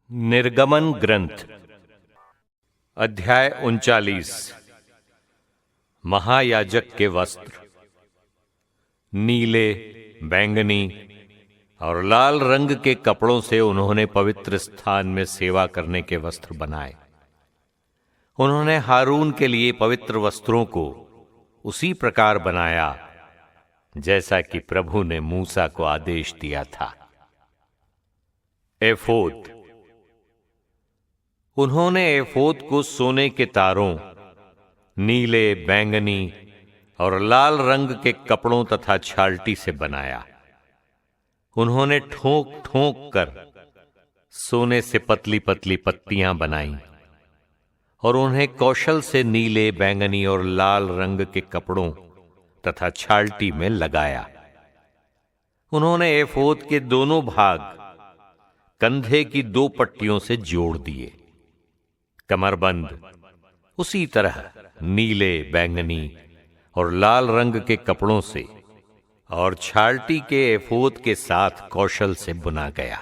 निर्गमन ग्रंथ अध्याय 39। महायाजक के वस्त्र। नीले, बैंगनी और लाल रंग के कपड़ों से उन्होंने पवित्र स्थान में सेवा करने के वस्त्र बनाए। उन्होंने हारून के लिए पवित्र वस्त्रों को उसी प्रकार बनाया जैसा कि प्रभु ने मूसा को आदेश दिया था। एफोद। उन्होंने एफोद को सोने के तारों, नीले, बैंगनी और लाल रंग के कपड़ों तथा छाल्टी से बनाया। उन्होंने ठोक ठोक कर सोने से पतली पतली पत्तियां बनाई और उन्हें कौशल से नीले, बैंगनी और लाल रंग के कपड़ों तथा छाल्टी में लगाया। उन्होंने एफोद के दोनों भाग कंधे की 2 पट्टियों से जोड़ दिए। कमरबंद उसी तरह नीले, बैंगनी और लाल रंग के कपड़ों से और छाल्टी के एफोद के साथ कौशल से बुना गया,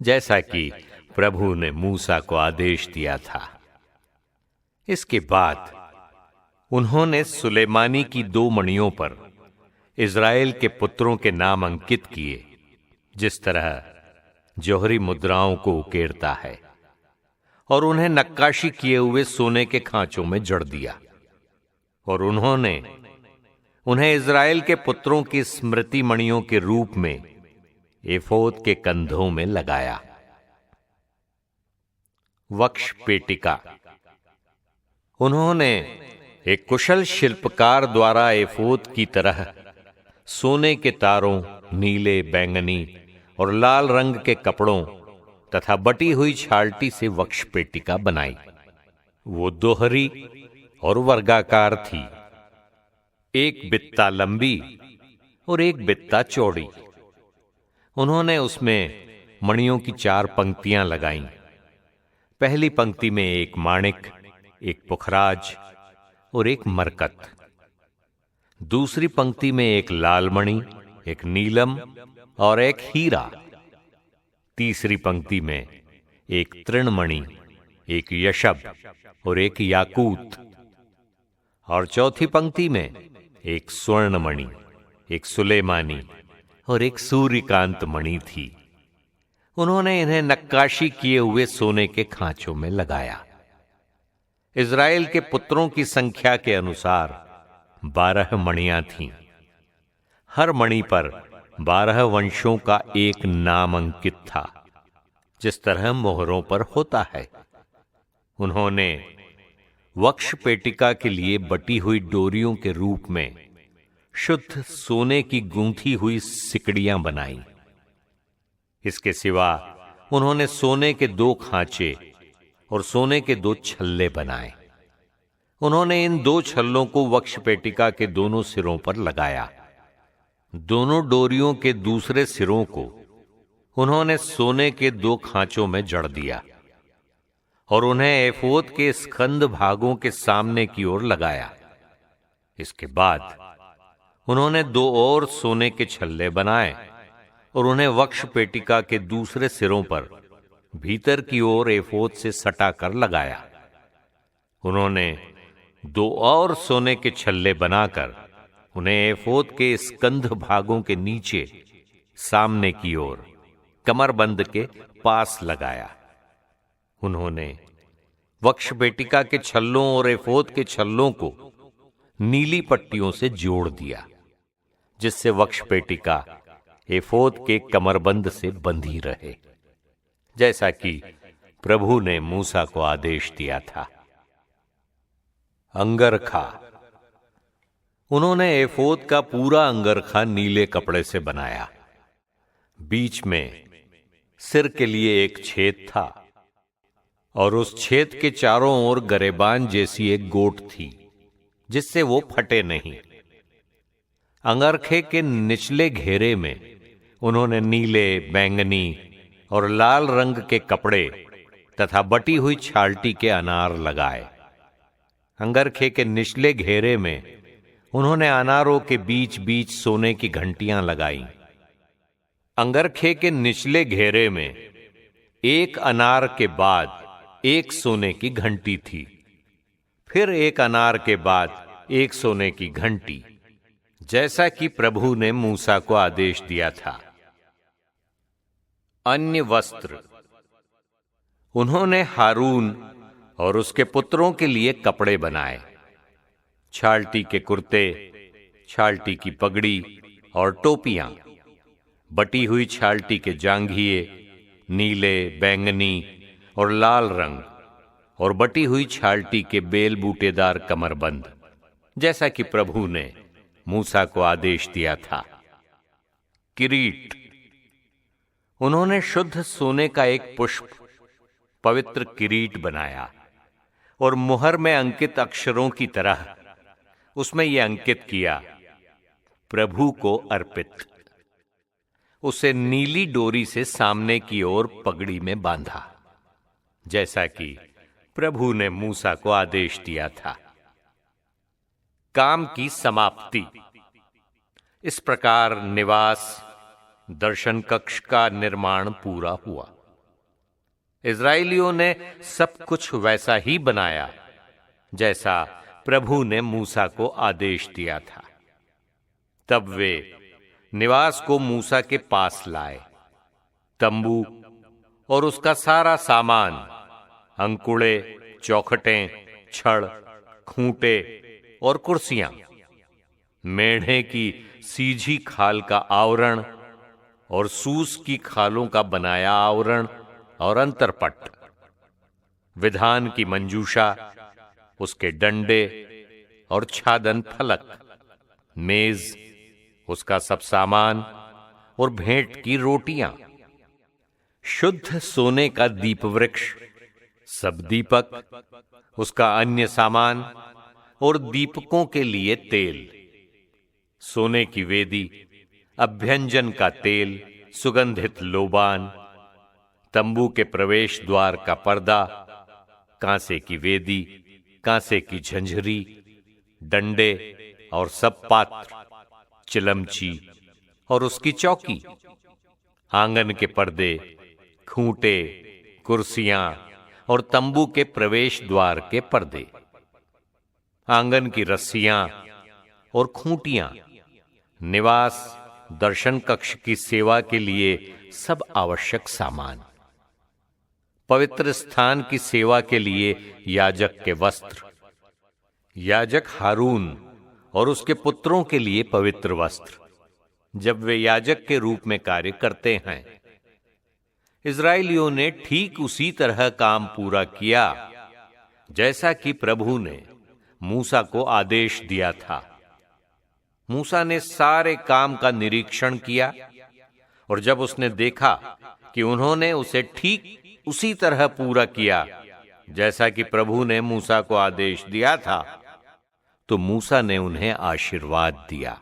जैसा कि प्रभु ने मूसा को आदेश दिया था। इसके बाद उन्होंने सुलेमानी की 2 मणियों पर इज़राइल के पुत्रों के नाम अंकित किए, जिस तरह जौहरी मुद्राओं को उकेरता है, और उन्हें नक्काशी किए हुए सोने के खांचों में जड़ दिया। और उन्होंने उन्हें इज़राइल के पुत्रों की स्मृति मणियों के रूप में एफोद के कंधों में लगाया। वक्ष पेटिका। उन्होंने एक कुशल शिल्पकार द्वारा एफोद की तरह सोने के तारों, नीले, बैंगनी और लाल रंग के कपड़ों तथा बटी हुई छाल्टी से वक्ष पेटिका बनाई। वो दोहरी और वर्गाकार थी, 1 बित्ता लंबी और 1 बित्ता चौड़ी। उन्होंने उसमें मणियों की 4 पंक्तियां लगाईं। पहली पंक्ति में 1 माणिक, 1 पुखराज और 1 मरकत। दूसरी पंक्ति में 1 लाल मणि, 1 नीलम और 1 हीरा। तीसरी पंक्ति में 1 तृणमणि, 1 यशब और 1 याकूत। और चौथी पंक्ति में 1 स्वर्णमणि, 1 सुलेमानी और 1 सूर्यकांत मणि थी। उन्होंने इन्हें नक्काशी किए हुए सोने के खांचों में लगाया। इज़राइल के पुत्रों की संख्या के अनुसार 12 मणियां थीं। हर मणि पर 12 वंशों का एक नाम अंकित था, जिस तरह मोहरों पर होता है। उन्होंने वक्ष पेटिका के लिए बटी हुई डोरियों के रूप में शुद्ध सोने की गूंथी हुई सिकड़ियां बनाई। इसके सिवा उन्होंने सोने के 2 खांचे और सोने के 2 छल्ले बनाए। उन्होंने इन 2 छल्लों को वक्ष पेटिका के दोनों सिरों पर लगाया। दोनों डोरियों के दूसरे सिरों को उन्होंने सोने के 2 खांचों में जड़ दिया और उन्हें एफोद के स्कंध भागों के सामने की ओर लगाया। इसके बाद उन्होंने 2 और सोने के छल्ले बनाए और उन्हें वक्ष पेटिका के दूसरे सिरों पर भीतर की ओर एफोद से सटा कर लगाया। उन्होंने 2 और सोने के छल्ले बनाकर उन्हें एफोद के स्कंध भागों के नीचे सामने की ओर कमरबंद के पास लगाया। उन्होंने वक्ष पेटिका के छल्लों और एफोद के छल्लों को नीली पट्टियों से जोड़ दिया, जिससे वक्ष पेटिका एफोद के कमरबंद से बंधी रहे, जैसा कि प्रभु ने मूसा को आदेश दिया था। अंगरखा। उन्होंने एफोद का पूरा अंगरखा नीले कपड़े से बनाया। बीच में सिर के लिए एक छेद था और उस छेद के चारों ओर गरेबान जैसी एक गोट थी, जिससे वो फटे नहीं। अंगरखे के निचले घेरे में उन्होंने नीले, बैंगनी और लाल रंग के कपड़े तथा बटी हुई छाल्टी के अनार लगाए। अंगरखे के निचले घेरे में उन्होंने अनारों के बीच बीच सोने की घंटियां लगाईं। अंगरखे के निचले घेरे में एक अनार के बाद एक सोने की घंटी थी, फिर एक अनार के बाद एक सोने की घंटी, जैसा कि प्रभु ने मूसा को आदेश दिया था। अन्य वस्त्र। उन्होंने हारून और उसके पुत्रों के लिए कपड़े बनाए, छाल्टी के कुर्ते, छाल्टी की पगड़ी और टोपियां, बटी हुई छाल्टी के जांघिए, नीले, बैंगनी और लाल रंग, और बटी हुई छाल्टी के बेल बूटेदार कमरबंद, जैसा कि प्रभु ने मूसा को आदेश दिया था। किरीट। उन्होंने शुद्ध सोने का एक पुष्प, पवित्र किरीट बनाया और मुहर में अंकित अक्षरों की तरह उसमें यह अंकित किया, प्रभु को अर्पित। उसे नीली डोरी से सामने की ओर पगड़ी में बांधा, जैसा कि प्रभु ने मूसा को आदेश दिया था। काम की समाप्ति। इस प्रकार निवास दर्शन कक्ष का निर्माण पूरा हुआ। इस्राएलियों ने सब कुछ वैसा ही बनाया जैसा प्रभु ने मूसा को आदेश दिया था। तब वे निवास को मूसा के पास लाए। तंबू और उसका सारा सामान, अंकुड़े, चौखटें, छड़, खूंटे और कुर्सियां, मेढ़े की सीधी खाल का आवरण और सूस की खालों का बनाया आवरण और अंतरपट, विधान की मंजूषा, उसके डंडे और छादन फलक, मेज, उसका सब सामान और भेंट की रोटियां, शुद्ध सोने का दीप वृक्ष, सब दीपक, उसका अन्य सामान और दीपकों के लिए तेल, सोने की वेदी, अभ्यंजन का तेल, सुगंधित लोबान, तंबू के प्रवेश द्वार का पर्दा, कांसे की वेदी, कांसे की झंझरी, डंडे और सब पात्र, चिलमची और उसकी चौकी, आंगन के पर्दे, खूंटे, कुर्सियां और तंबू के प्रवेश द्वार के पर्दे, आंगन की रस्सियां और खूंटियां, निवास दर्शन कक्ष की सेवा के लिए सब आवश्यक सामान, पवित्र स्थान की सेवा के लिए याजक के वस्त्र, याजक हारून और उसके पुत्रों के लिए पवित्र वस्त्र, जब वे याजक के रूप में कार्य करते हैं। इस्राएलियों ने ठीक उसी तरह काम पूरा किया जैसा कि प्रभु ने मूसा को आदेश दिया था। मूसा ने सारे काम का निरीक्षण किया और जब उसने देखा कि उन्होंने उसे ठीक उसी तरह पूरा किया जैसा कि प्रभु ने मूसा को आदेश दिया था, तो मूसा ने उन्हें आशीर्वाद दिया।